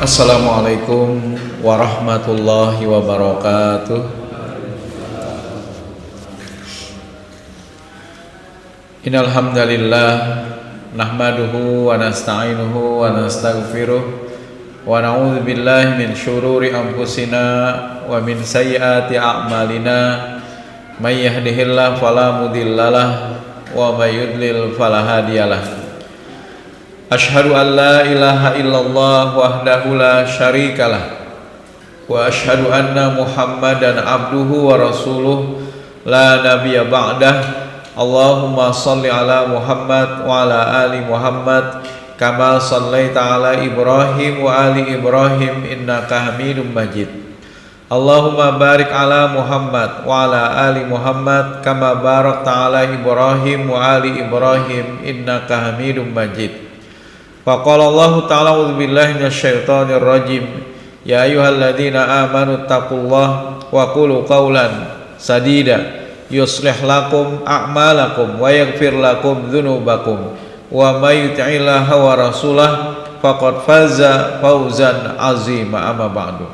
Assalamualaikum warahmatullahi wabarakatuh. Innal hamdalillah nahmaduhu wa nasta'inuhu wa nastaghfiruh wa na'udzu billahi min syururi anfusina wa min sayyiati a'malina. May yahdihillahu fala mudhillalah wa may yudlil fala hadiyalah. Asyhadu an la ilaha illallah wahdahu la syarikalah wa asyhadu anna Muhammadan abduhu wa rasuluh la nabiyya ba'dah. Allahumma shalli ala Muhammad wa ala ali Muhammad kama shallaita ala Ibrahim wa ali Ibrahim innaka Hamidum Majid. Allahumma barik ala Muhammad wa ala ali Muhammad kama barakta ala Ibrahim wa ali Ibrahim innaka Hamidum Majid. Faqala Allah ta'ala a'udzu billahi minasyaitonir rajim. Ya ayyuhalladzina amanu taqullaha wa qulu qawlan sadida yuslih lakum a'malakum wa yaghfir lakum dzunubakum wa may yuti'illaha wa rasulahu faqad faza fawzan 'azima. Amma ba'du.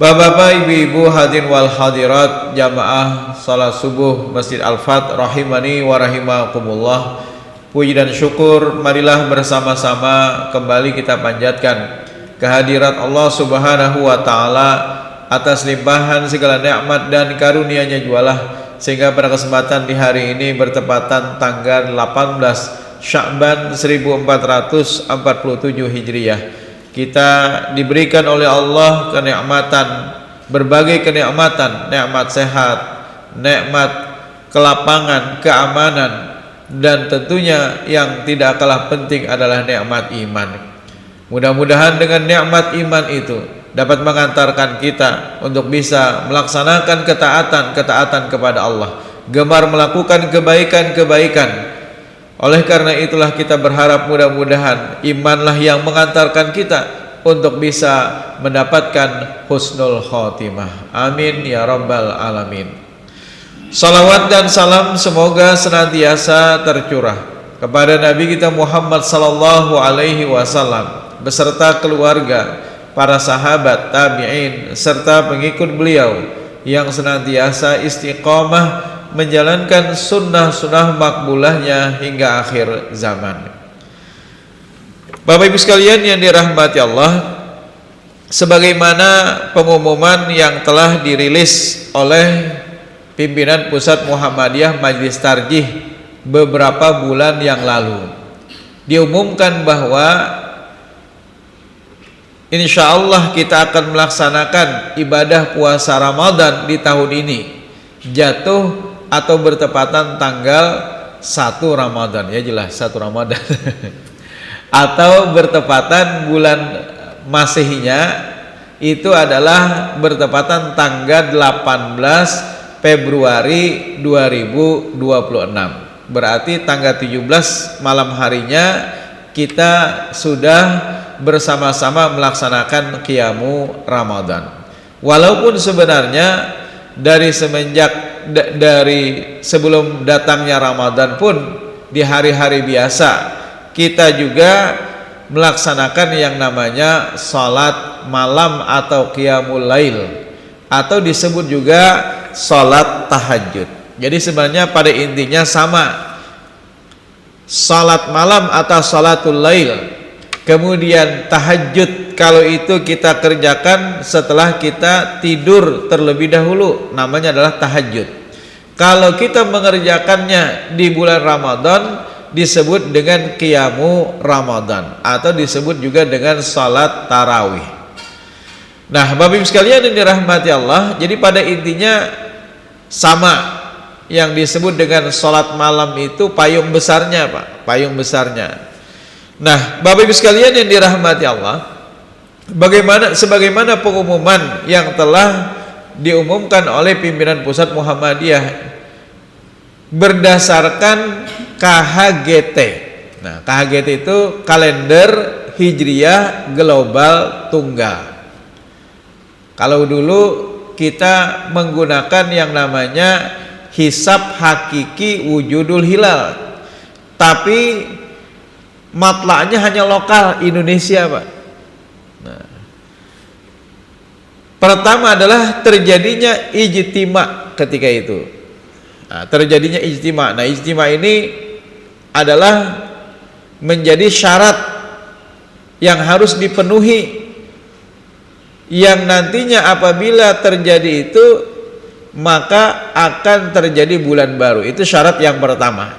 Bapak-bapak, ibu-ibu, hadirin wal hadirat jamaah salat subuh Masjid Al-Fat rahimani wa rahimakumullah. Puji dan syukur marilah bersama-sama kembali kita panjatkan kehadirat Allah Subhanahu wa taala atas limpahan segala nikmat dan karunia-Nya jualah, sehingga pada kesempatan di hari ini bertepatan tanggal 18 Sya'ban 1447 Hijriah, kita diberikan oleh Allah kenikmatan, berbagai kenikmatan, nikmat sehat, nikmat kelapangan, keamanan, dan tentunya yang tidak kalah penting adalah nikmat iman. Mudah-mudahan dengan nikmat iman itu dapat mengantarkan kita untuk bisa melaksanakan ketaatan kepada Allah, gemar melakukan kebaikan-kebaikan. Oleh karena itulah kita berharap mudah-mudahan imanlah yang mengantarkan kita untuk bisa mendapatkan husnul khotimah. Amin ya rabbal alamin. Salawat dan salam semoga senantiasa tercurah kepada Nabi kita Muhammad sallallahu alaihi wasallam beserta keluarga, para sahabat, tabi'in serta pengikut beliau yang senantiasa istiqamah menjalankan sunnah-sunnah makbulahnya hingga akhir zaman. Bapak Ibu sekalian yang dirahmati Allah, sebagaimana pengumuman yang telah dirilis oleh pimpinan Pusat Muhammadiyah Majelis Tarjih beberapa bulan yang lalu, diumumkan bahwa insya Allah kita akan melaksanakan ibadah puasa Ramadan di tahun ini jatuh atau bertepatan tanggal 1 Ramadan, ya jelas 1 Ramadan atau bertepatan bulan Masehinya itu adalah bertepatan tanggal 18 Februari 2026. Berarti tanggal 17 malam harinya kita sudah bersama-sama melaksanakan qiyamu Ramadan. Walaupun sebenarnya dari sebelum datangnya Ramadan pun di hari-hari biasa kita juga melaksanakan yang namanya salat malam atau qiyamul lail, atau disebut juga salat tahajud. Jadi sebenarnya pada intinya sama, salat malam atau salatul lail. Kemudian tahajud, kalau itu kita kerjakan setelah kita tidur terlebih dahulu, namanya adalah tahajud. Kalau kita mengerjakannya di bulan Ramadan disebut dengan qiyamu Ramadan, atau disebut juga dengan salat tarawih. Nah, Bapak Ibu sekalian yang dirahmati Allah, jadi pada intinya sama. Yang disebut dengan sholat malam itu payung besarnya, Pak, payung besarnya. Nah, Bapak Ibu sekalian yang dirahmati Allah, sebagaimana pengumuman yang telah diumumkan oleh pimpinan Pusat Muhammadiyah berdasarkan KHGT. Nah, KHGT itu kalender Hijriah Global Tunggal. Kalau dulu kita menggunakan yang namanya hisab hakiki wujudul hilal, tapi matlaknya hanya lokal Indonesia, Pak. Pertama adalah terjadinya ijtima ketika itu. Nah, terjadinya ijtima. Nah, ijtima ini adalah menjadi syarat yang harus dipenuhi, yang nantinya apabila terjadi itu maka akan terjadi bulan baru. Itu syarat yang pertama,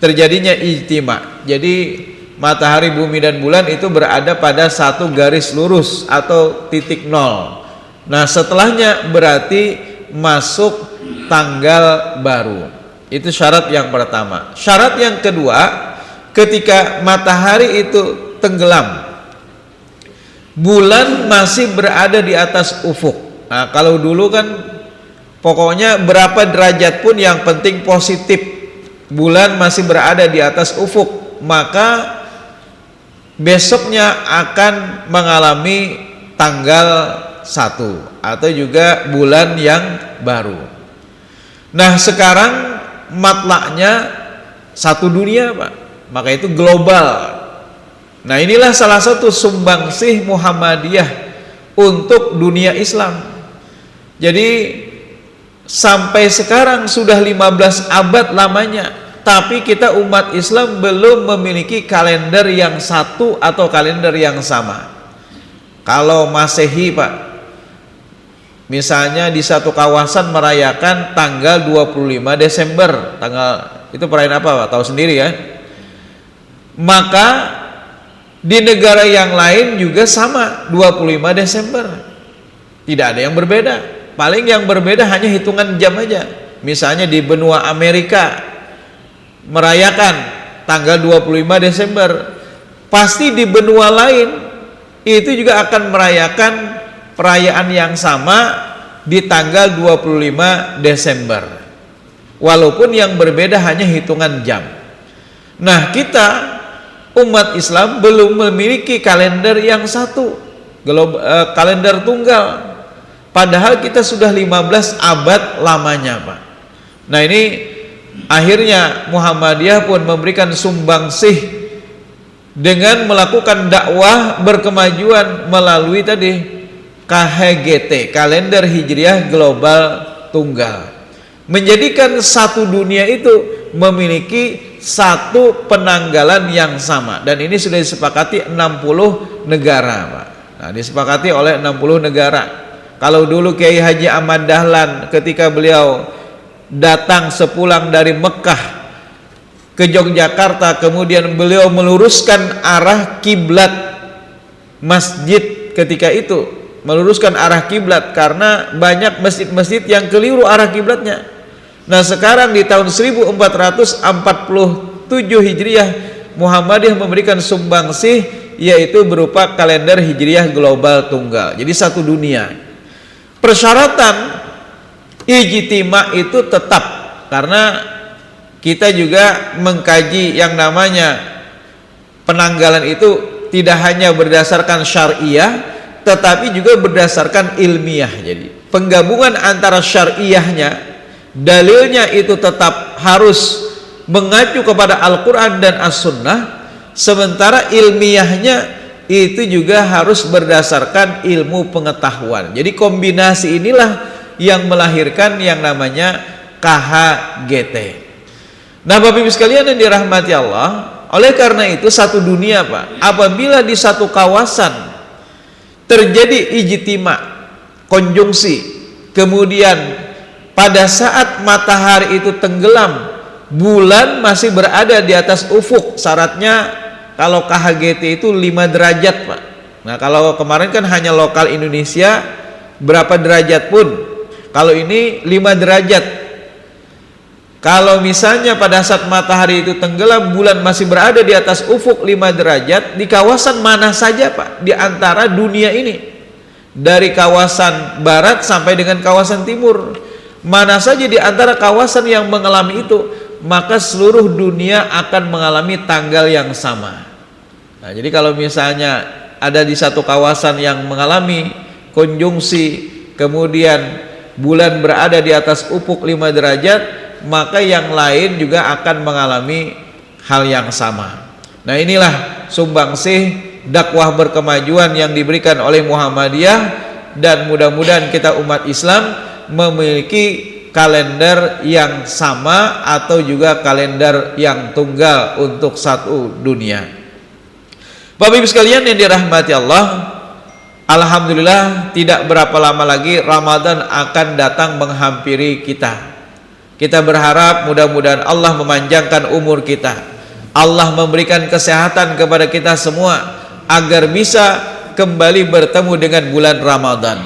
terjadinya ijtima. Jadi matahari, bumi dan bulan itu berada pada satu garis lurus atau titik nol. Nah, setelahnya berarti masuk tanggal baru. Itu syarat yang pertama. Syarat yang kedua, ketika matahari itu tenggelam, bulan masih berada di atas ufuk. Nah, kalau dulu kan pokoknya berapa derajat pun yang penting positif, bulan masih berada di atas ufuk, maka besoknya akan mengalami tanggal 1 atau juga bulan yang baru. Nah, sekarang matlaknya satu dunia, Pak. Maka itu global. Nah, inilah salah satu sumbangsih Muhammadiyah untuk dunia Islam. Jadi sampai sekarang sudah 15 abad lamanya, tapi kita umat Islam belum memiliki kalender yang satu atau kalender yang sama. Kalau Masehi, Pak, misalnya di satu kawasan merayakan tanggal 25 Desember, tanggal itu perayaan apa, Pak? Tahu sendiri ya. Maka di negara yang lain juga sama 25 Desember. Tidak ada yang berbeda. Paling yang berbeda hanya hitungan jam aja. Misalnya di benua Amerika merayakan tanggal 25 Desember, pasti di benua lain itu juga akan merayakan perayaan yang sama di tanggal 25 Desember. Walaupun yang berbeda hanya hitungan jam. Nah, kita umat Islam belum memiliki kalender yang satu, kalender tunggal. Padahal kita sudah 15 abad lamanya, Pak. Nah, ini akhirnya Muhammadiyah pun memberikan sumbangsih dengan melakukan dakwah berkemajuan melalui tadi KHGT, kalender Hijriah Global Tunggal. Menjadikan satu dunia itu memiliki satu penanggalan yang sama, dan ini sudah disepakati 60 negara, Pak. Nah, disepakati oleh 60 negara. Kalau dulu Kiai Haji Ahmad Dahlan ketika beliau datang sepulang dari Mekah ke Yogyakarta, kemudian beliau meluruskan arah kiblat masjid ketika itu, meluruskan arah kiblat karena banyak masjid-masjid yang keliru arah kiblatnya. Nah, sekarang di tahun 1447 Hijriah, Muhammadiyah memberikan sumbangsih, yaitu berupa kalender Hijriah Global Tunggal. Jadi satu dunia. Persyaratan ijtima itu tetap, karena kita juga mengkaji yang namanya penanggalan itu tidak hanya berdasarkan syariah, tetapi juga berdasarkan ilmiah. Jadi penggabungan antara syariahnya, dalilnya itu tetap harus mengacu kepada Al-Quran dan As-Sunnah, sementara ilmiahnya itu juga harus berdasarkan ilmu pengetahuan. Jadi kombinasi inilah yang melahirkan yang namanya KHGT. Nah, Bapak Ibu sekalian yang dirahmati Allah, oleh karena itu satu dunia, Pak, apabila di satu kawasan terjadi ijtima, konjungsi, kemudian pada saat matahari itu tenggelam, bulan masih berada di atas ufuk. Syaratnya kalau KHGT itu 5 derajat, Pak. Nah, kalau kemarin kan hanya lokal Indonesia, berapa derajat pun. Kalau ini 5 derajat. Kalau misalnya pada saat matahari itu tenggelam, bulan masih berada di atas ufuk 5 derajat, di kawasan mana saja, Pak, di antara dunia ini, dari kawasan barat sampai dengan kawasan timur, mana saja di antara kawasan yang mengalami itu, maka seluruh dunia akan mengalami tanggal yang sama. Nah, jadi kalau misalnya ada di satu kawasan yang mengalami konjungsi, kemudian bulan berada di atas ufuk 5 derajat, maka yang lain juga akan mengalami hal yang sama. Nah, inilah sumbangsih dakwah berkemajuan yang diberikan oleh Muhammadiyah, dan mudah-mudahan kita umat Islam memiliki kalender yang sama atau juga kalender yang tunggal untuk satu dunia. Bapak Ibu sekalian yang dirahmati Allah, alhamdulillah tidak berapa lama lagi Ramadan akan datang menghampiri kita. Kita berharap mudah-mudahan Allah memanjangkan umur kita, Allah memberikan kesehatan kepada kita semua agar bisa kembali bertemu dengan bulan Ramadan,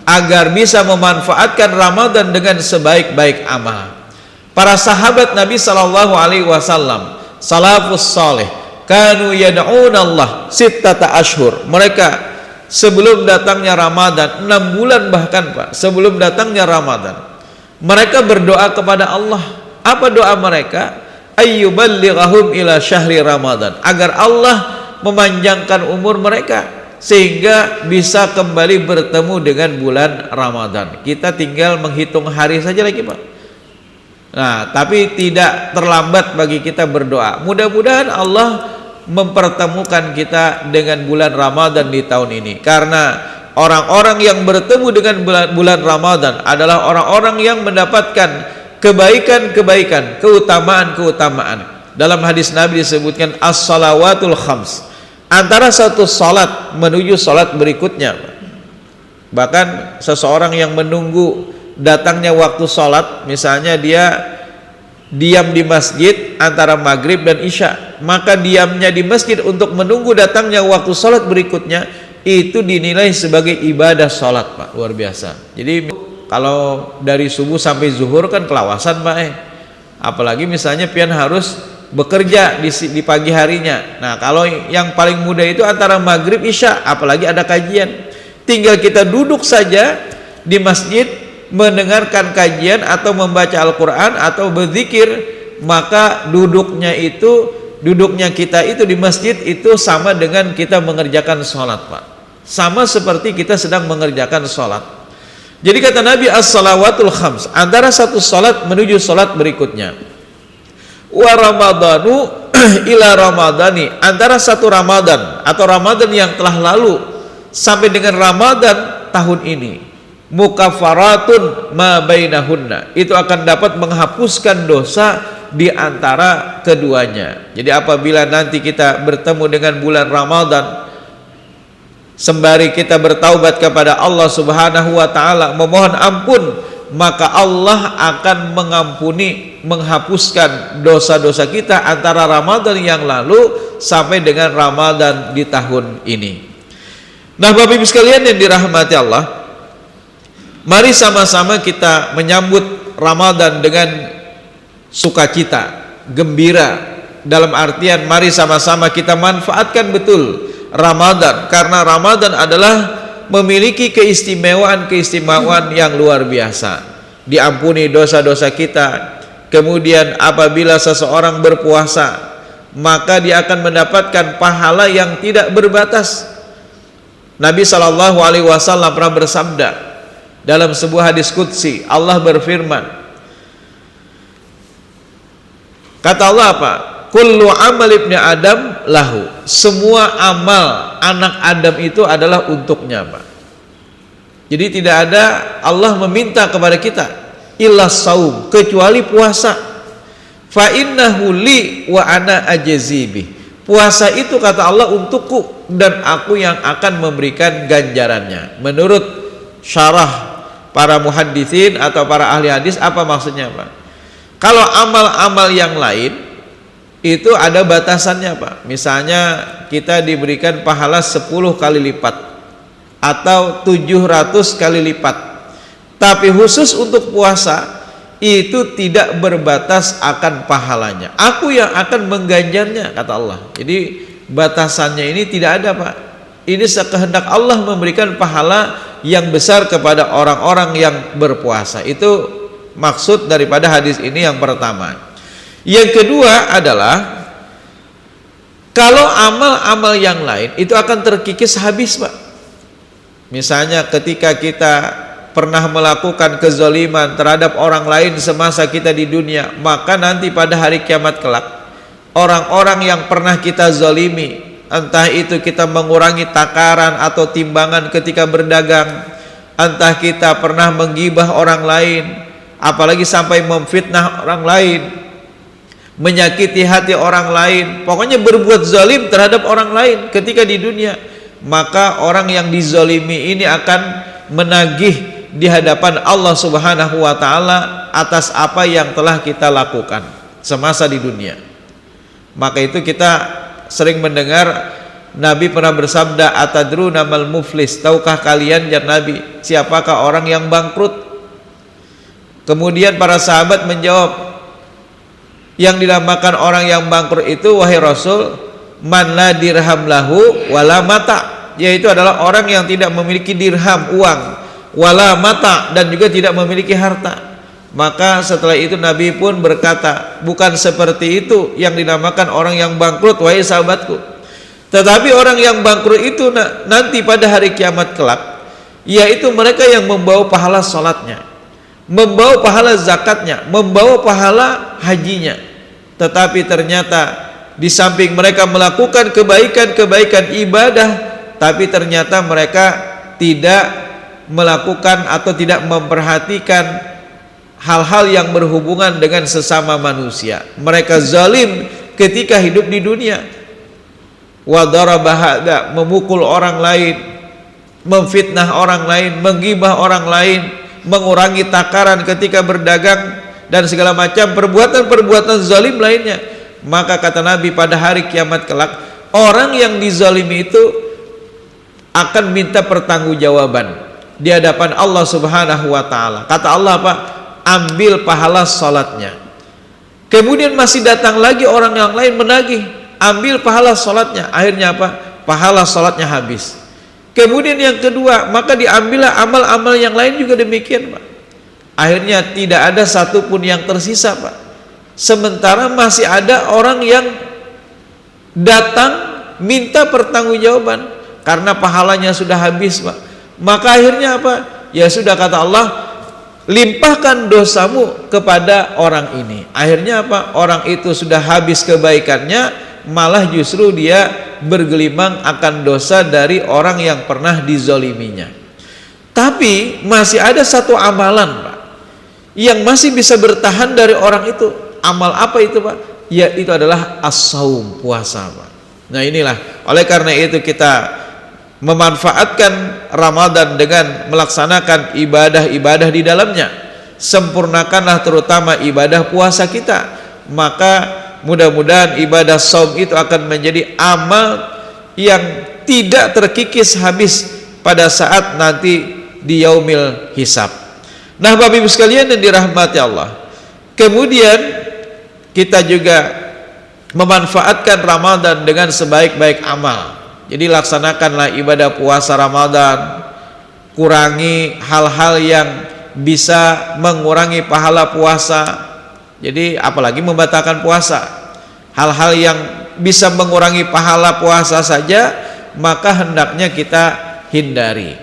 agar bisa memanfaatkan Ramadan dengan sebaik-baik amal. Para sahabat Nabi sallallahu alaihi wasallam, salafus saleh, kanu yad'una Allah sittata ashhur. Mereka sebelum datangnya Ramadan, 6 bulan bahkan Pak, sebelum datangnya Ramadan, mereka berdoa kepada Allah. Apa doa mereka? Ayyuballighahum ila syahri Ramadan, agar Allah memanjangkan umur mereka sehingga bisa kembali bertemu dengan bulan Ramadan. Kita tinggal menghitung hari saja lagi Pak. Nah, tapi tidak terlambat bagi kita berdoa. Mudah-mudahan Allah mempertemukan kita dengan bulan Ramadan di tahun ini, karena orang-orang yang bertemu dengan bulan Ramadan adalah orang-orang yang mendapatkan kebaikan-kebaikan, keutamaan-keutamaan. Dalam hadis Nabi disebutkan as-salawatul khams, antara satu salat menuju salat berikutnya. Bahkan seseorang yang menunggu datangnya waktu salat, misalnya dia diam di masjid antara maghrib dan isya, maka diamnya di masjid untuk menunggu datangnya waktu salat berikutnya itu dinilai sebagai ibadah salat Pak. Luar biasa. Jadi kalau dari subuh sampai zuhur kan kelawasan Pak, apalagi misalnya pian harus bekerja di pagi harinya. Nah, kalau yang paling mudah itu antara maghrib isya, apalagi ada kajian, tinggal kita duduk saja di masjid mendengarkan kajian atau membaca Al-Quran atau berzikir, maka duduknya kita itu di masjid itu sama dengan kita mengerjakan sholat Pak, sama seperti kita sedang mengerjakan sholat. Jadi kata Nabi as-salawatul khams, antara satu sholat menuju sholat berikutnya. Wa ramadanu ila ramadani, antara satu Ramadan atau Ramadan yang telah lalu sampai dengan Ramadan tahun ini, mukaffaratun ma bainahunna, itu akan dapat menghapuskan dosa di antara keduanya. Jadi apabila nanti kita bertemu dengan bulan Ramadan, sembari kita bertaubat kepada Allah Subhanahu wa taala, memohon ampun, maka Allah akan mengampuni, menghapuskan dosa-dosa kita antara Ramadan yang lalu sampai dengan Ramadan di tahun ini. Nah, Bapak Ibu sekalian yang dirahmati Allah, mari sama-sama kita menyambut Ramadan dengan sukacita, gembira. Dalam artian mari sama-sama kita manfaatkan betul Ramadan, karena Ramadan adalah memiliki keistimewaan yang luar biasa. Diampuni dosa-dosa kita. Kemudian apabila seseorang berpuasa, maka dia akan mendapatkan pahala yang tidak berbatas. Nabi sallallahu alaihi wasallam pernah bersabda dalam sebuah hadis qudsi, Allah berfirman, kata Allah apa? Kullu amal ibni Adam lahu, semua amal anak Adam itu adalah untuknya Pak. Jadi tidak ada Allah meminta kepada kita illa saum, kecuali puasa. Fa innahu li wa ana ajzibi, puasa itu kata Allah untukku dan aku yang akan memberikan ganjarannya. Menurut syarah para muhadditsin atau para ahli hadis, apa maksudnya Pak? Kalau amal-amal yang lain itu ada batasannya Pak. Misalnya kita diberikan pahala 10 kali lipat atau 700 kali lipat. Tapi khusus untuk puasa itu tidak berbatas akan pahalanya. Aku yang akan mengganjarnya kata Allah. Jadi batasannya ini tidak ada Pak. Ini sekehendak Allah memberikan pahala yang besar kepada orang-orang yang berpuasa. Itu maksud daripada hadis ini yang pertama. Yang kedua adalah kalau amal-amal yang lain itu akan terkikis habis Pak. Misalnya ketika kita pernah melakukan kezaliman terhadap orang lain semasa kita di dunia, maka nanti pada hari kiamat kelak orang-orang yang pernah kita zalimi, entah itu kita mengurangi takaran atau timbangan ketika berdagang, entah kita pernah menggibah orang lain, apalagi sampai memfitnah orang lain, menyakiti hati orang lain, pokoknya berbuat zalim terhadap orang lain ketika di dunia, maka orang yang dizalimi ini akan menagih di hadapan Allah Subhanahu wa taala atas apa yang telah kita lakukan semasa di dunia. Maka itu kita sering mendengar Nabi pernah bersabda, atadruna mal muflis, tahukah kalian ya Nabi, siapakah orang yang bangkrut? Kemudian para sahabat menjawab, yang dinamakan orang yang bangkrut itu wahai Rasul, man la dirham lahu wala mata, yaitu adalah orang yang tidak memiliki dirham, uang, wala mata, dan juga tidak memiliki harta. Maka setelah itu Nabi pun berkata, bukan seperti itu yang dinamakan orang yang bangkrut wahai sahabatku. Tetapi orang yang bangkrut itu nanti pada hari kiamat kelak, yaitu mereka yang membawa pahala salatnya, membawa pahala zakatnya, membawa pahala hajinya, tetapi ternyata di samping mereka melakukan kebaikan-kebaikan ibadah, tapi ternyata mereka tidak melakukan atau tidak memperhatikan hal-hal yang berhubungan dengan sesama manusia. Mereka zalim ketika hidup di dunia, wa daraba hada, memukul orang lain, memfitnah orang lain, menggibah orang lain, mengurangi takaran ketika berdagang, dan segala macam perbuatan-perbuatan zalim lainnya. Maka kata Nabi, pada hari kiamat kelak, orang yang dizalimi itu akan minta pertanggungjawaban di hadapan Allah Subhanahu wa taala. Kata Allah apa? Ambil pahala salatnya. Kemudian masih datang lagi orang yang lain menagih, ambil pahala salatnya. Akhirnya apa? Pahala salatnya habis. Kemudian yang kedua, maka diambillah amal-amal yang lain juga demikian, Pak. Akhirnya tidak ada satupun yang tersisa, Pak. Sementara masih ada orang yang datang minta pertanggungjawaban karena pahalanya sudah habis, Pak. Maka akhirnya apa? Ya sudah, kata Allah, limpahkan dosamu kepada orang ini. Akhirnya apa? Orang itu sudah habis kebaikannya, malah justru dia bergelimang akan dosa dari orang yang pernah dizoliminya. Tapi masih ada satu amalan, Pak, yang masih bisa bertahan dari orang itu. Amal apa itu, Pak? Yaitu adalah as-saum, puasa, Pak. Nah inilah, oleh karena itu kita memanfaatkan Ramadan dengan melaksanakan ibadah-ibadah di dalamnya. Sempurnakanlah terutama ibadah puasa kita. Maka mudah-mudahan ibadah saum itu akan menjadi amal yang tidak terkikis habis pada saat nanti di yaumil hisab. Nah, Bapak Ibu sekalian yang dirahmati Allah, kemudian kita juga memanfaatkan Ramadan dengan sebaik-baik amal. Jadi laksanakanlah ibadah puasa Ramadan, kurangi hal-hal yang bisa mengurangi pahala puasa. Jadi apalagi membatalkan puasa, hal-hal yang bisa mengurangi pahala puasa saja, maka hendaknya kita hindari.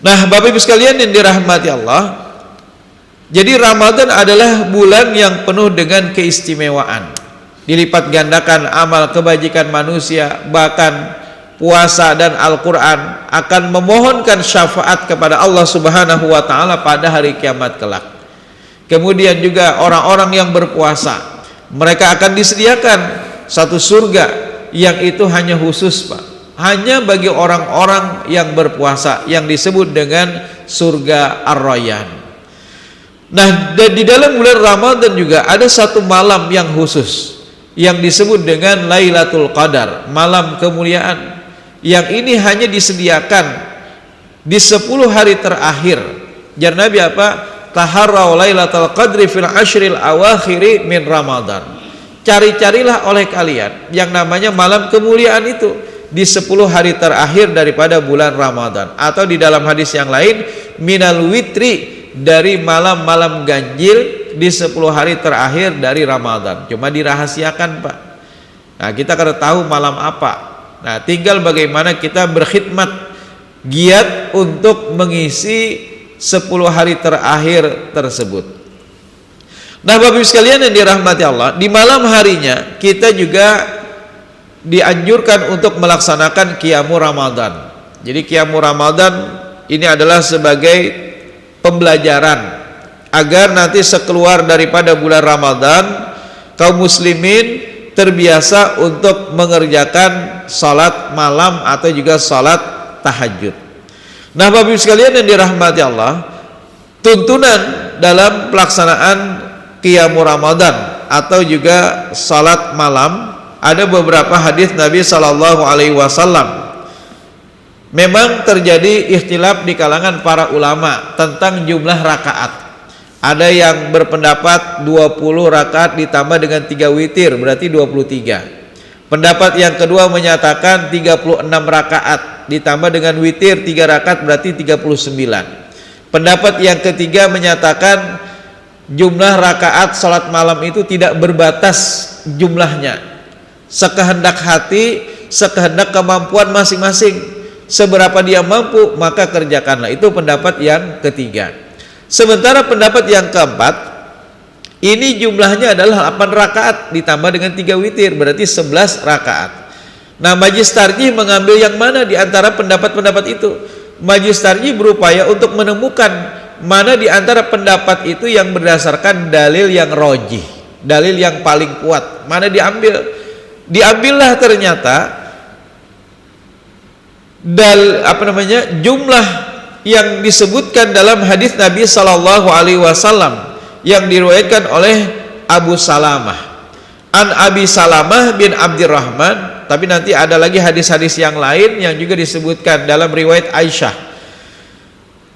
Nah, Bapak Ibu sekalian yang dirahmati Allah, jadi Ramadan adalah bulan yang penuh dengan keistimewaan. Dilipat gandakan amal kebajikan manusia, bahkan puasa dan Al-Quran akan memohonkan syafaat kepada Allah Subhanahu wa ta'ala pada hari kiamat kelak. Kemudian juga orang-orang yang berpuasa, mereka akan disediakan satu surga yang itu hanya khusus, Pak, hanya bagi orang-orang yang berpuasa, yang disebut dengan surga Ar-Rayyan. Nah, dan di dalam bulan Ramadan juga ada satu malam yang khusus yang disebut dengan Lailatul Qadar, malam kemuliaan, yang ini hanya disediakan di 10 hari terakhir. Jar Nabi apa? Taharrau Lailatul Qadri fil ashril awakhiri min Ramadan. Cari-carilah oleh kalian yang namanya malam kemuliaan itu di 10 hari terakhir daripada bulan Ramadan, atau di dalam hadis yang lain minal witri, dari malam-malam ganjil di 10 hari terakhir dari Ramadan. Cuma dirahasiakan, Pak. Nah, kita harus tahu malam apa. Nah, tinggal bagaimana kita berkhidmat, giat untuk mengisi 10 hari terakhir tersebut. Nah, Bapak Ibu sekalian yang dirahmati Allah, di malam harinya kita juga dianjurkan untuk melaksanakan Qiyamul Ramadan. Jadi Qiyamul Ramadan ini adalah sebagai pembelajaran agar nanti sekeluar daripada bulan Ramadan kaum muslimin terbiasa untuk mengerjakan salat malam atau juga salat tahajud. Nah, Bapak Ibu sekalian yang dirahmati Allah, tuntunan dalam pelaksanaan qiyamul Ramadan atau juga salat malam, ada beberapa hadis Nabi Shallallahu Alaihi Wasallam. Memang terjadi ikhtilaf di kalangan para ulama tentang jumlah rakaat. Ada yang berpendapat 20 rakaat ditambah dengan 3 witir berarti 23. Pendapat yang kedua menyatakan 36 rakaat ditambah dengan witir 3 rakaat berarti 39. Pendapat yang ketiga menyatakan jumlah rakaat salat malam itu tidak berbatas jumlahnya. Sekehendak hati, sekehendak kemampuan masing-masing. Seberapa dia mampu maka kerjakanlah. Itu pendapat yang ketiga. Sementara pendapat yang keempat, ini jumlahnya adalah 8 rakaat ditambah dengan 3 witir berarti 11 rakaat. Nah, Majlis Tarjih mengambil yang mana di antara pendapat-pendapat itu? Majlis Tarjih berupaya untuk menemukan mana di antara pendapat itu yang berdasarkan dalil yang rojih, dalil yang paling kuat. Mana diambil? Diambillah ternyata jumlah yang disebutkan dalam hadis Nabi Sallallahu Alaihi Wasallam yang diriwayatkan oleh Abu Salamah. An Abi Salamah bin Abdurrahman, tapi nanti ada lagi hadis-hadis yang lain yang juga disebutkan dalam riwayat Aisyah.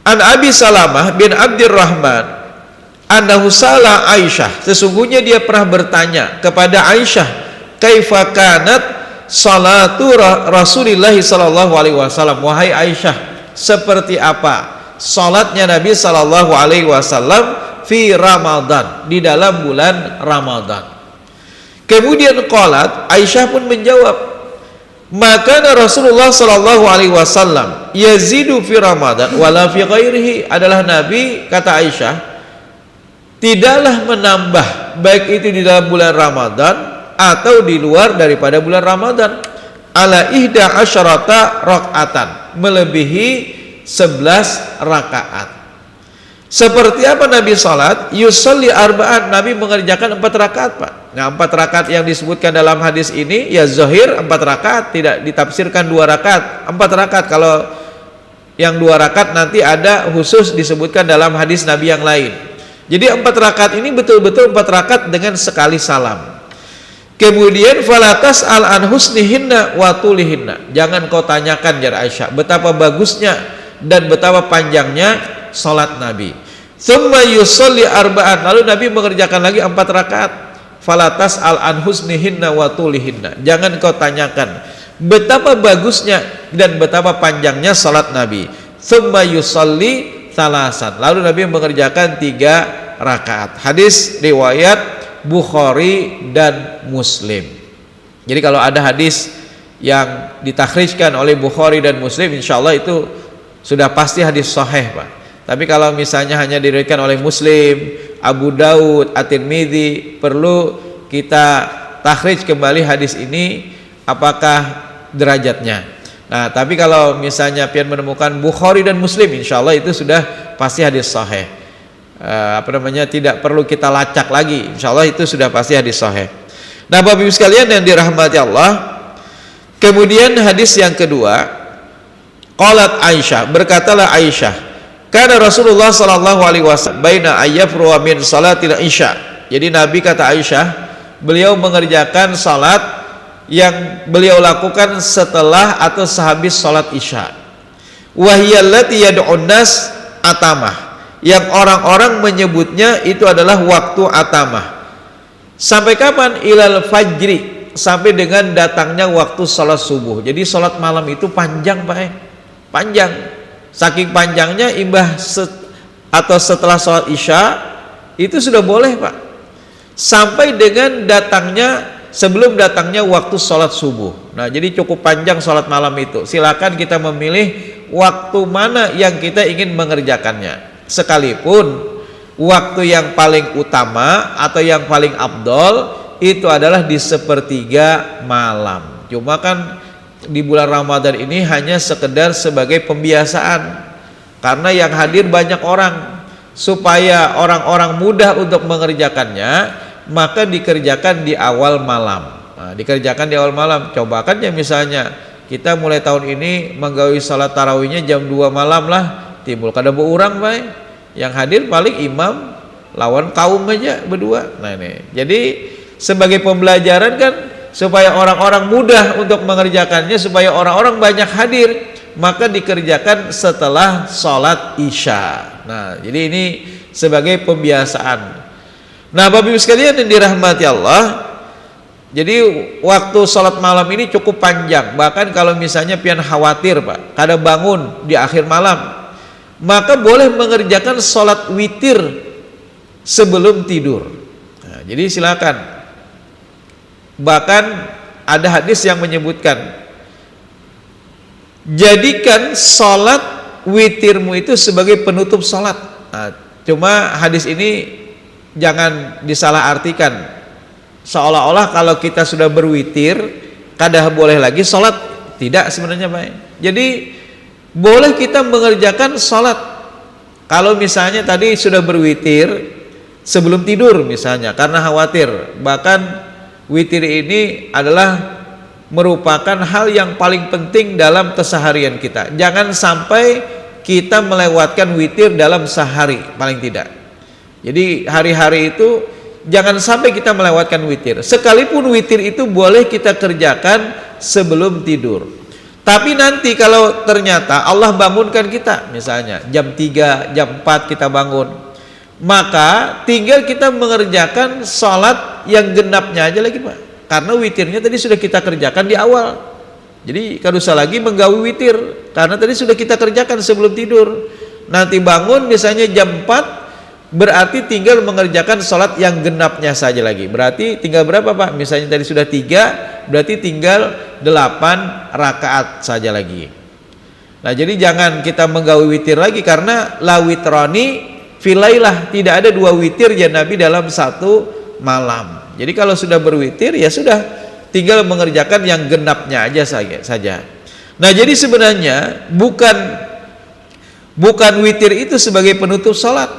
An Abi Salamah bin Abdurrahman annahu sala Aisyah, sesungguhnya dia pernah bertanya kepada Aisyah, kaifa kanat salatu Rasulillah sallallahu alaihi wasallam, wahai Aisyah, seperti apa salatnya Nabi sallallahu alaihi wasallam fi Ramadan, di dalam bulan Ramadan. Kemudian qalat, Aisyah pun menjawab, maka Rasulullah sallallahu alaihi wasallam yazidu fi Ramadan wala fi ghairihi, adalah Nabi, kata Aisyah, tidaklah menambah baik itu di dalam bulan Ramadan atau di luar daripada bulan Ramadan, ala ihda asyarata rakaatan, melebihi 11 rakaat. Seperti apa Nabi salat? Yusalli arba'an, Nabi mengerjakan 4 rakaat, Pak. Nah, 4 rakaat yang disebutkan dalam hadis ini ya zahir 4 rakaat, tidak ditafsirkan 2 rakaat, 4 rakaat. Kalau yang 2 rakaat nanti ada khusus disebutkan dalam hadis Nabi yang lain. Jadi 4 rakaat ini betul-betul 4 rakaat dengan sekali salam. Kemudian falatas al husnihinna wa tulihinna, jangan kau tanyakan ya Aisyah betapa bagusnya dan betapa panjangnya salat Nabi. Tsumma yusolli arba'an, lalu Nabi mengerjakan lagi 4 rakaat. Falatas al husnihinna wa tulihinna, jangan kau tanyakan betapa bagusnya dan betapa panjangnya salat Nabi. Tsumma yusolli salasan, lalu Nabi mengerjakan 3 rakaat. Hadis riwayat Bukhari dan Muslim. Jadi kalau ada hadis yang ditakhrijkan oleh Bukhari dan Muslim, insya Allah itu sudah pasti hadis sahih, Pak. Tapi kalau misalnya hanya diriwayatkan oleh Muslim, Abu Daud, At-Tirmidzi, perlu kita takhrij kembali hadis ini apakah derajatnya. Nah, tapi kalau misalnya pian menemukan Bukhari dan Muslim, insya Allah itu sudah pasti hadis sahih. Tidak perlu kita lacak lagi, insya Allah itu sudah pasti hadis sahih. Nah, Bapak Ibu sekalian yang dirahmati Allah, kemudian hadis yang kedua, qalat Aisyah, berkatalah Aisyah, kana Rasulullah sallallahu alaihi wasallam baina ayyafruwa min salatil isya. Jadi Nabi, kata Aisyah, beliau mengerjakan salat yang beliau lakukan setelah atau sehabis salat isya. Wa hiya allati yad'un nas atamah, yang orang-orang menyebutnya itu adalah waktu atamah. Sampai kapan? Ilal fajri, sampai dengan datangnya waktu salat subuh. Jadi salat malam itu panjang, Pak, panjang. Saking panjangnya atau setelah salat isya itu sudah boleh, Pak, sampai dengan sebelum datangnya waktu salat subuh. Nah, jadi cukup panjang salat malam itu. Silakan kita memilih waktu mana yang kita ingin mengerjakannya. Sekalipun waktu yang paling utama atau yang paling afdol itu adalah di sepertiga malam. Cuma kan di bulan Ramadan ini hanya sekedar sebagai pembiasaan. karena yang hadir banyak orang. Supaya orang-orang mudah untuk mengerjakannya, maka dikerjakan di awal malam. Nah, dikerjakan di awal malam. Cobakan ya, misalnya kita mulai tahun ini menggawi salat tarawihnya jam 2 malam lah, timbul kada beurang bae. Yang hadir paling imam lawan kaum aja berdua. Nah ini. Jadi sebagai pembelajaran kan, supaya orang-orang mudah untuk mengerjakannya, supaya orang-orang banyak hadir, maka dikerjakan setelah sholat isya. Nah, jadi ini sebagai pembiasaan. Nah, Bapak Ibu sekalian yang dirahmati Allah, jadi waktu sholat malam ini cukup panjang. Bahkan kalau misalnya pian khawatir Pak, kada bangun di akhir malam, maka boleh mengerjakan sholat witir sebelum tidur. Nah, jadi silakan. Bahkan ada hadis yang menyebutkan, jadikan sholat witirmu itu sebagai penutup sholat. Nah, cuma hadis ini jangan disalahartikan seolah-olah kalau kita sudah berwitir kada boleh lagi sholat. Tidak sebenarnya Pak. Jadi boleh kita mengerjakan sholat kalau misalnya tadi sudah berwitir sebelum tidur misalnya, karena khawatir. Bahkan witir ini adalah merupakan hal yang paling penting dalam keseharian kita. Jangan sampai kita melewatkan witir dalam sehari, paling tidak. Jadi hari-hari itu jangan sampai kita melewatkan witir. Sekalipun witir itu boleh kita kerjakan sebelum tidur. Tapi nanti kalau ternyata Allah bangunkan kita, misalnya jam 3, jam 4 kita bangun, maka tinggal kita mengerjakan sholat yang genapnya aja lagi Pak. Karena witirnya tadi sudah kita kerjakan di awal. Jadi kada usah lagi menggawi witir, karena tadi sudah kita kerjakan sebelum tidur. Nanti bangun misalnya jam 4, berarti tinggal mengerjakan sholat yang genapnya saja lagi. Berarti tinggal berapa Pak? Misalnya tadi sudah 3, berarti tinggal 8 rakaat saja lagi. Nah, jadi jangan kita menggawi witir lagi, karena la witrani filailah, tidak ada 2 witir ya Nabi dalam satu malam. Jadi kalau sudah berwitir ya sudah, tinggal mengerjakan yang genapnya aja saja. Nah, jadi sebenarnya bukan witir itu sebagai penutup sholat.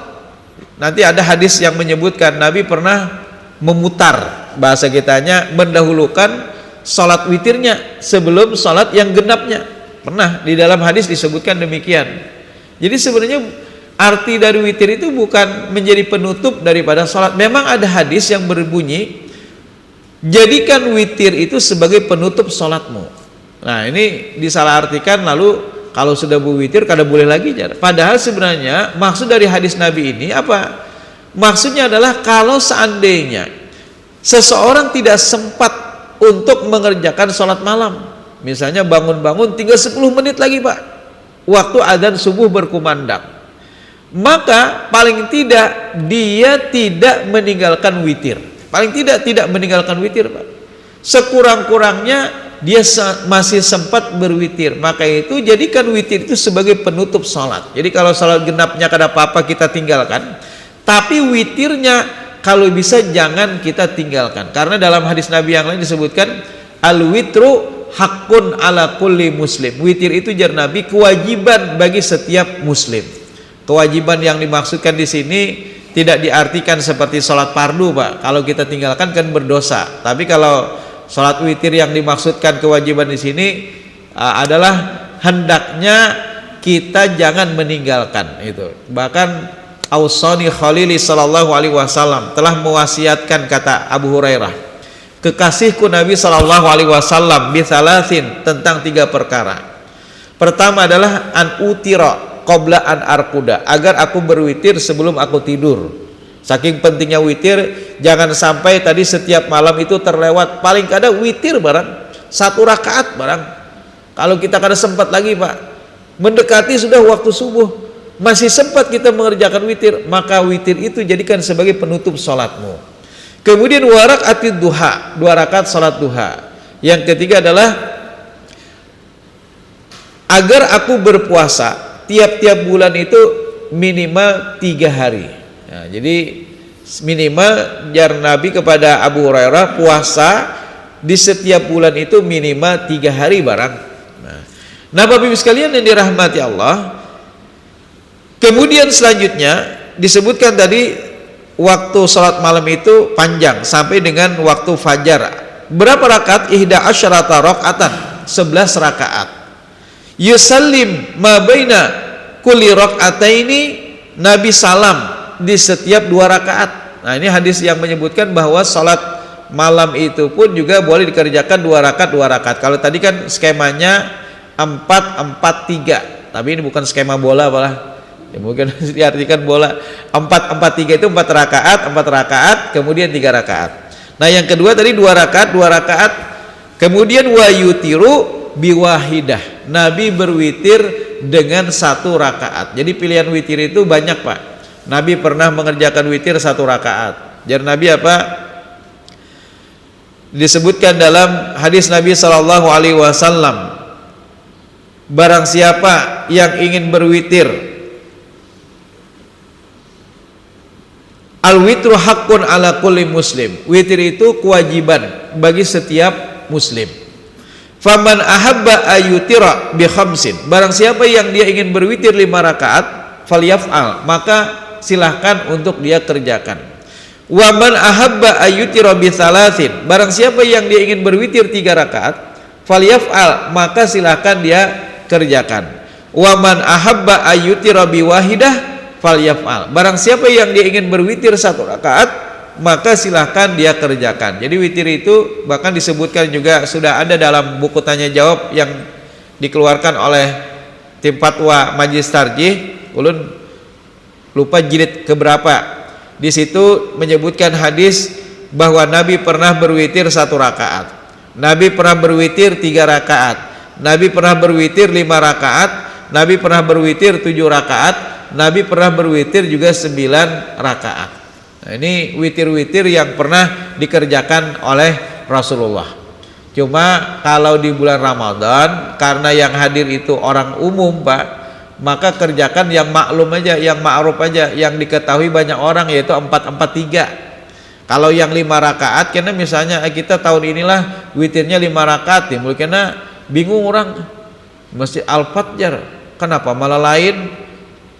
Nanti ada hadis yang menyebutkan Nabi pernah memutar, bahasa kitanya mendahulukan sholat witirnya sebelum sholat yang genapnya. Pernah di dalam hadis disebutkan demikian. Jadi sebenarnya arti dari witir itu bukan menjadi penutup daripada sholat. Memang ada hadis yang berbunyi, jadikan witir itu sebagai penutup sholatmu. Nah, ini disalahartikan, lalu kalau sudah berwitir kada boleh lagi. Padahal sebenarnya maksud dari hadis Nabi ini apa? Maksudnya adalah kalau seandainya seseorang tidak sempat untuk mengerjakan sholat malam, misalnya bangun-bangun tinggal 10 menit lagi Pak, waktu adzan subuh berkumandang, maka paling tidak dia tidak meninggalkan witir. Paling tidak meninggalkan witir Pak. Sekurang-kurangnya dia masih sempat berwitir, maka itu jadikan witir itu sebagai penutup sholat. Jadi kalau sholat genapnya kada apa-apa kita tinggalkan, tapi witirnya kalau bisa jangan kita tinggalkan. Karena dalam hadis Nabi yang lain disebutkan, al-witru hakun ala kulli muslim. Witir itu jar Nabi kewajiban bagi setiap muslim. Kewajiban yang dimaksudkan di sini tidak diartikan seperti sholat fardu Pak. Kalau kita tinggalkan kan berdosa. Tapi kalau sholat witir yang dimaksudkan kewajiban di sini adalah hendaknya kita jangan meninggalkan itu. Bahkan Ausani Khalili sallallahu alaihi wasallam telah mewasiatkan, kata Abu Hurairah, kekasihku Nabi sallallahu alaihi wasallam bisalasin, tentang 3 perkara. Pertama adalah an utira qabla an arkuda, agar aku berwitir sebelum aku tidur. Saking pentingnya witir, jangan sampai tadi setiap malam itu terlewat. Paling kada witir barang 1 rakaat barang. Kalau kita kada sempat lagi Pak, mendekati sudah waktu subuh, masih sempat kita mengerjakan witir, maka witir itu jadikan sebagai penutup sholatmu. Kemudian warak atid duha, 2 rakaat sholat duha. Yang ketiga adalah agar aku berpuasa tiap-tiap bulan itu minimal 3 hari. Nah, jadi minimal jar Nabi kepada Abu Hurairah, puasa di setiap bulan itu minimal 3 hari barang. Nah, Bapak Ibu sekalian yang dirahmati Allah, Kemudian selanjutnya disebutkan tadi waktu salat malam itu panjang sampai dengan waktu fajar. Berapa rakaat? Ihda asyarata rakaatan, 11 rakaat. Yusallim ma baina kulli rakaataini, Nabi salam di setiap 2 rakaat. Nah, ini hadis yang menyebutkan bahwa salat malam itu pun juga boleh dikerjakan 2 rakaat. Kalau tadi kan skemanya 4-4-3, tapi ini bukan skema bola malah. Ya, mungkin diartikan bola. 4-4-3 itu 4 rakaat, kemudian 3 rakaat. Nah, yang kedua tadi 2 rakaat. Kemudian wa yutiru biwahidah. Nabi berwitir dengan 1 rakaat. Jadi pilihan witir itu banyak, Pak. Nabi pernah mengerjakan witir 1 rakaat. Jadi Nabi apa? Disebutkan dalam hadis Nabi sallallahu alaihi wasallam, barang siapa yang ingin berwitir, al-witru haqqun ala kulli muslim. Witir itu kewajiban bagi setiap muslim. Faman ahabba ayutira bi khamsin. Barang siapa yang dia ingin berwitir 5 rakaat, falyaf'al, maka silahkan untuk dia kerjakan. Wa man ahabba ayutira bi thalathin. Barang siapa yang dia ingin berwitir 3 rakaat, falyaf'al, maka silahkan dia kerjakan. Wa man ahabba ayutira bi wahidah falyaf'al. Barang siapa yang dia ingin berwitir 1 rakaat, maka silahkan dia kerjakan. Jadi witir itu bahkan disebutkan juga sudah ada dalam buku tanya jawab yang dikeluarkan oleh tim fatwa Majelis Tarjih. Ulun lupa jilid keberapa. Di situ menyebutkan hadis bahwa Nabi pernah berwitir 1 rakaat, Nabi pernah berwitir 3 rakaat, Nabi pernah berwitir 5 rakaat, Nabi pernah berwitir 7 rakaat, Nabi pernah berwitir juga 9 rakaat. Nah, ini witir-witir yang pernah dikerjakan oleh Rasulullah. Cuma kalau di bulan Ramadan, karena yang hadir itu orang umum, Pak, maka kerjakan yang maklum aja, yang ma'ruf aja, yang diketahui banyak orang, yaitu 4-4-3. Kalau yang 5 rakaat, karena misalnya kita tahun inilah witirnya 5 rakaat, ya mungkin bingung orang, Masjid Al-Fajr, kenapa malah lain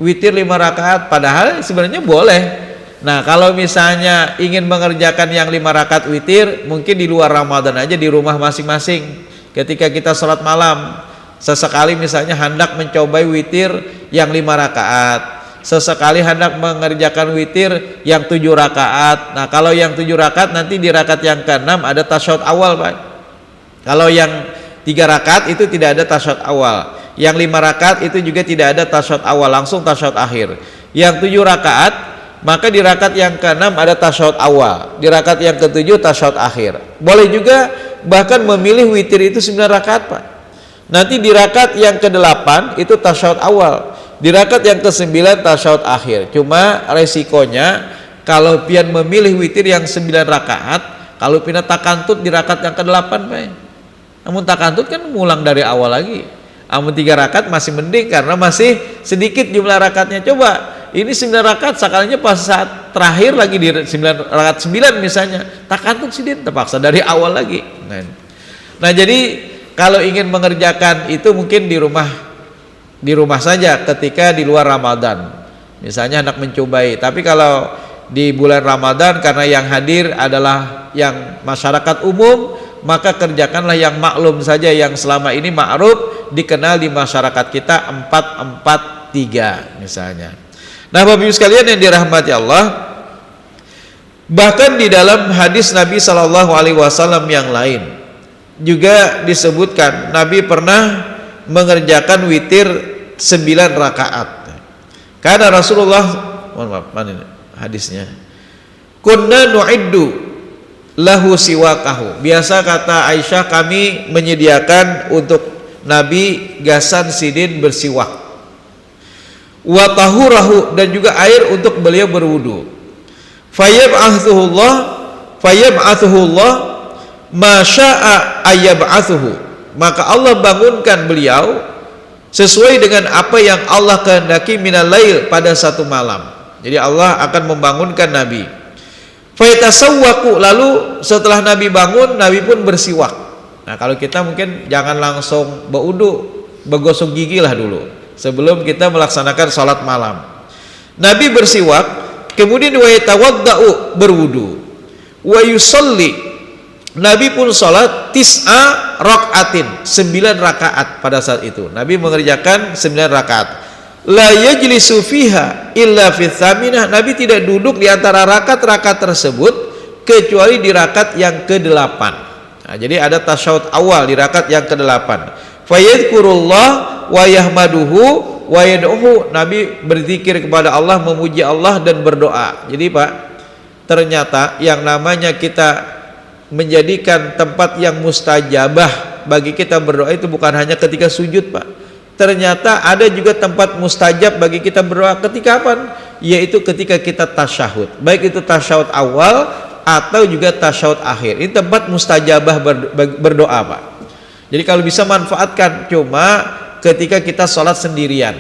witir 5 rakaat, padahal sebenarnya boleh. Nah, kalau misalnya ingin mengerjakan yang 5 rakaat witir, mungkin di luar Ramadan aja, di rumah masing-masing. Ketika kita sholat malam, sesekali misalnya hendak mencobai witir yang 5 rakaat, sesekali hendak mengerjakan witir yang 7 rakaat. Nah, kalau yang 7 rakaat nanti di rakaat yang ke-6 ada tasyahud awal, Pak. Kalau yang 3 rakaat itu tidak ada tasyahud awal. Yang 5 rakaat itu juga tidak ada tasyahud awal, langsung tasyahud akhir. Yang 7 rakaat, maka di rakaat yang ke-6 ada tasyahud awal, di rakaat yang ke-7 tasyahud akhir. Boleh juga bahkan memilih witir itu 9 rakaat, Pak. Nanti di rakaat yang ke-8 itu tasyahud awal, di rakaat yang ke-9 tasyahud akhir. Cuma resikonya kalau pian memilih witir yang 9 rakaat, kalau pian takantut di rakaat yang ke-8, Pak. Namun takantut kan ngulang dari awal lagi. Namun 3 rakaat masih mending karena masih sedikit jumlah rakaatnya. Coba ini 9 rakaat, sekalinya pas saat terakhir lagi di 9 rakaat 9 misalnya, takantut sidin terpaksa dari awal lagi. Nah, jadi kalau ingin mengerjakan itu mungkin di rumah saja ketika di luar Ramadan. Misalnya hendak mencobai. Tapi kalau di bulan Ramadan karena yang hadir adalah yang masyarakat umum, maka kerjakanlah yang maklum saja, yang selama ini ma'ruf dikenal di masyarakat kita 4-4-3 misalnya. Nah, Bapak Ibu sekalian yang dirahmati Allah, bahkan di dalam hadis Nabi Shallallahu Alaihi Wasallam yang lain juga disebutkan Nabi pernah mengerjakan witir 9 rakaat. Karena Rasulullah, mohon maaf, mana ini hadisnya? Kunna nu'iddu lahu siwakahu. Biasa kata Aisyah, kami menyediakan untuk Nabi gasan sidin bersiwak, wa tahurahu, dan juga air untuk beliau berwudu. Fayab'athuhullah ma syaa ayyab'athuhu, maka Allah bangunkan beliau sesuai dengan apa yang Allah kehendaki minal lail, pada satu malam. Jadi Allah akan membangunkan Nabi. Fayatasawwaku, lalu setelah Nabi bangun, Nabi pun bersiwak. Nah, kalau kita mungkin jangan langsung berwudu, bergosok gigi lah dulu sebelum kita melaksanakan sholat malam. Nabi bersiwak, kemudian wa yatawaddau, berwudu, wa yusalli, Nabi pun salat tis'a rakaatin, 9 rakaat pada saat itu. Nabi mengerjakan 9 rakaat. La yajlisu fiha illa fi tsaminah, Nabi tidak duduk di antara rakaat-rakaat tersebut kecuali di rakaat yang ke-8. Nah, jadi ada tasyahud awal di rakaat yang ke-8. Fayadhkurullah wa yahmaduhu wa yad'uhu, Nabi berzikir kepada Allah, memuji Allah dan berdoa. Jadi Pak, ternyata yang namanya kita menjadikan tempat yang mustajabah bagi kita berdoa itu bukan hanya ketika sujud, Pak. Ternyata ada juga tempat mustajab bagi kita berdoa ketika kapan? Yaitu ketika kita tasyahud. Baik itu tasyahud awal atau juga tasyahud akhir. Ini tempat mustajabah berdoa, Pak. Jadi kalau bisa manfaatkan, cuma ketika kita sholat sendirian.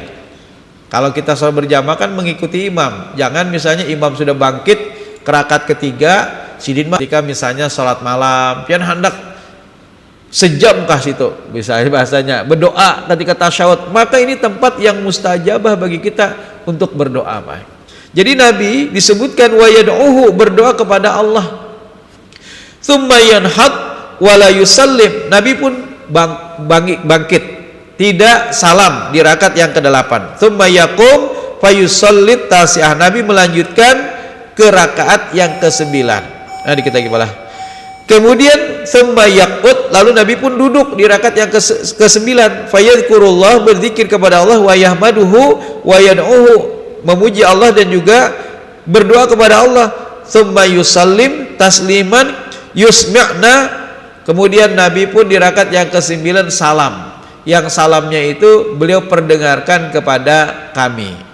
Kalau kita sholat berjamaah kan mengikuti imam. Jangan misalnya imam sudah bangkit ke rakaat ketiga, sidin ketika misalnya sholat malam, pian hendak sejam kah situ, bisa bahasanya berdoa ketika tasyahud, maka ini tempat yang mustajabah bagi kita untuk berdoa, Pak. Jadi Nabi disebutkan wa yad'uhu, berdoa kepada Allah. Tsumma yanhad wa la yusallim, Nabi pun bangkit, tidak salam di rakaat yang ke-8. Tsumma yaqum fayusallit tasi'ah, Nabi melanjutkan ke rakaat yang ke-9. Nah, kita gimana? Kemudian tsumma yaqut, lalu Nabi pun duduk di rakaat yang ke-9. Fayadhkurullah, berzikir kepada Allah, wa yahmaduhu wa yad'uhu, memuji Allah dan juga berdoa kepada Allah. Tsumma yusallim tasliman yusmi'na, kemudian Nabi pun di rakaat yang ke-9 salam. Yang salamnya itu beliau perdengarkan kepada kami.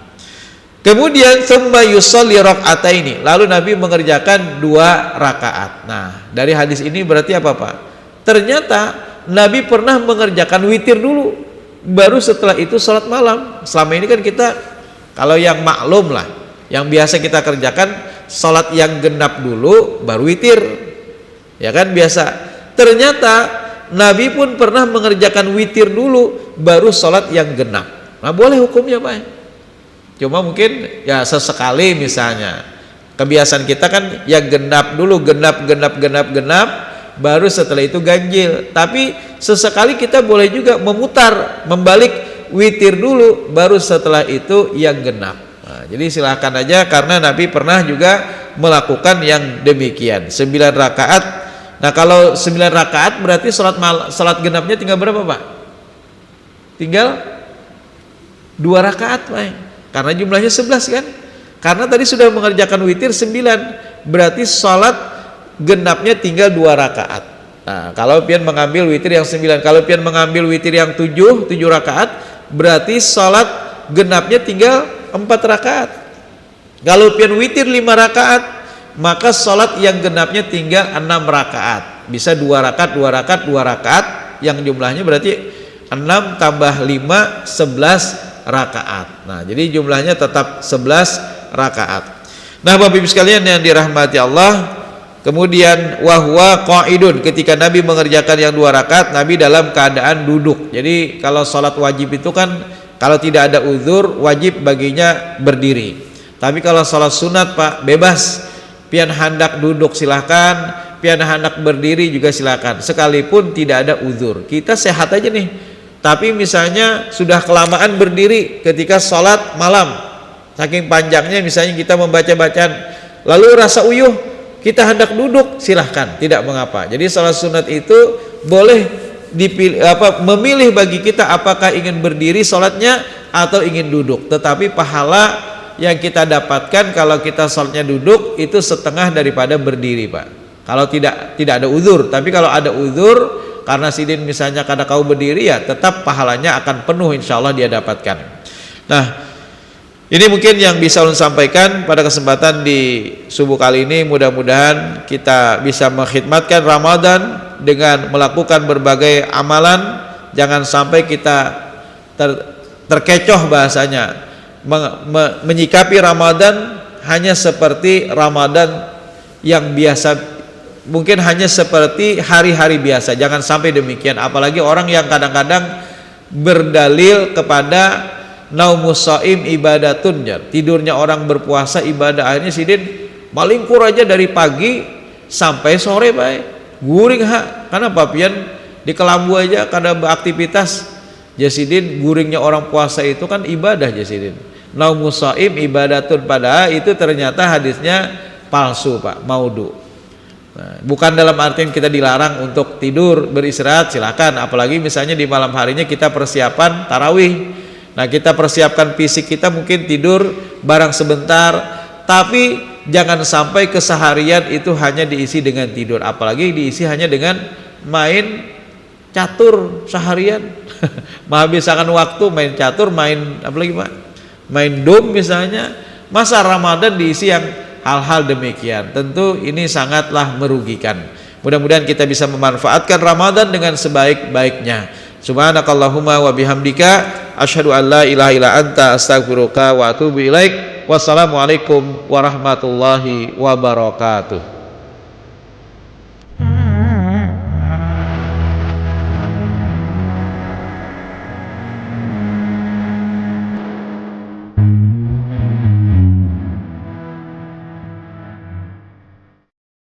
Kemudian tsumma yusalli rak'ataini, lalu Nabi mengerjakan 2 rakaat. Nah, dari hadis ini berarti apa, Pak? Ternyata Nabi pernah mengerjakan witir dulu, baru setelah itu sholat malam. Selama ini kan kita, kalau yang maklum lah, yang biasa kita kerjakan sholat yang genap dulu baru witir, ya kan biasa. Ternyata Nabi pun pernah mengerjakan witir dulu baru sholat yang genap. Nah, boleh hukumnya, Pak. Cuma mungkin ya sesekali misalnya. Kebiasaan kita kan yang genap dulu, genap, baru setelah itu ganjil. Tapi sesekali kita boleh juga memutar, membalik witir dulu, baru setelah itu yang genap. Nah, jadi silahkan aja, karena Nabi pernah juga melakukan yang demikian, 9 rakaat. Nah, kalau 9 rakaat berarti salat genapnya tinggal berapa, Pak? Tinggal 2 rakaat, Pak. Karena jumlahnya 11 kan? Karena tadi sudah mengerjakan witir 9, berarti salat genapnya tinggal 2 rakaat. Nah, kalau pian mengambil witir yang 9, kalau pian mengambil witir yang 7 rakaat, berarti salat genapnya tinggal 4 rakaat. Kalau pian witir 5 rakaat, maka salat yang genapnya tinggal 6 rakaat. Bisa 2 rakaat, yang jumlahnya berarti 6 tambah 5, 11 rakaat. Nah, jadi jumlahnya tetap 11 rakaat. Nah, Bapak Ibu sekalian yang dirahmati Allah, kemudian wahwa qaidun, ketika Nabi mengerjakan yang 2 rakaat, Nabi dalam keadaan duduk. Jadi kalau sholat wajib itu kan kalau tidak ada uzur wajib baginya berdiri. Tapi kalau sholat sunat, Pak, bebas. Pian hendak duduk silahkan, pian hendak berdiri juga silahkan, sekalipun tidak ada uzur. Kita sehat aja nih. Tapi misalnya sudah kelamaan berdiri ketika sholat malam, saking panjangnya misalnya kita membaca bacaan, lalu rasa uyuh, kita hendak duduk, silahkan, tidak mengapa. Jadi sholat sunat itu boleh dipilih, memilih bagi kita apakah ingin berdiri sholatnya atau ingin duduk. Tetapi pahala yang kita dapatkan kalau kita sholatnya duduk itu setengah daripada berdiri, Pak. Kalau tidak ada uzur. Tapi kalau ada uzur, karena sidin misalnya kada kau berdiri, ya tetap pahalanya akan penuh, insya Allah dia dapatkan. Nah, ini mungkin yang bisa ulun sampaikan pada kesempatan di subuh kali ini. Mudah-mudahan kita bisa mengkhidmatkan Ramadan dengan melakukan berbagai amalan. Jangan sampai kita terkecoh bahasanya, menyikapi Ramadan hanya seperti Ramadan yang biasa, mungkin hanya seperti hari-hari biasa. Jangan sampai demikian. Apalagi orang yang kadang-kadang berdalil kepada naumus shaim ibadatun, tidurnya orang berpuasa ibadah. Akhirnya sidin malingkur aja dari pagi sampai sore bae guring karena papian di kelambu aja kada beraktivitas. Jasidin guringnya orang puasa itu kan ibadah. Jasidin naumus shaim ibadatun, padahal itu ternyata hadisnya palsu Pak, maudhu. Nah, bukan dalam artian kita dilarang untuk tidur beristirahat, silakan, apalagi misalnya di malam harinya kita persiapan tarawih. Nah, kita persiapkan fisik kita, mungkin tidur barang sebentar, tapi jangan sampai keseharian itu hanya diisi dengan tidur, apalagi diisi hanya dengan main catur seharian. Menghabiskan waktu main catur, main apalagi Pak, main dom misalnya. Masa Ramadan diisi yang hal-hal demikian? Tentu ini sangatlah merugikan. Mudah-mudahan kita bisa memanfaatkan Ramadan dengan sebaik-baiknya. Subhanakallahumma wa bihamdika asyhadu an la ilaha illa anta astaghfiruka wa atubu ilaik. Wassalamualaikum warahmatullahi wabarakatuh.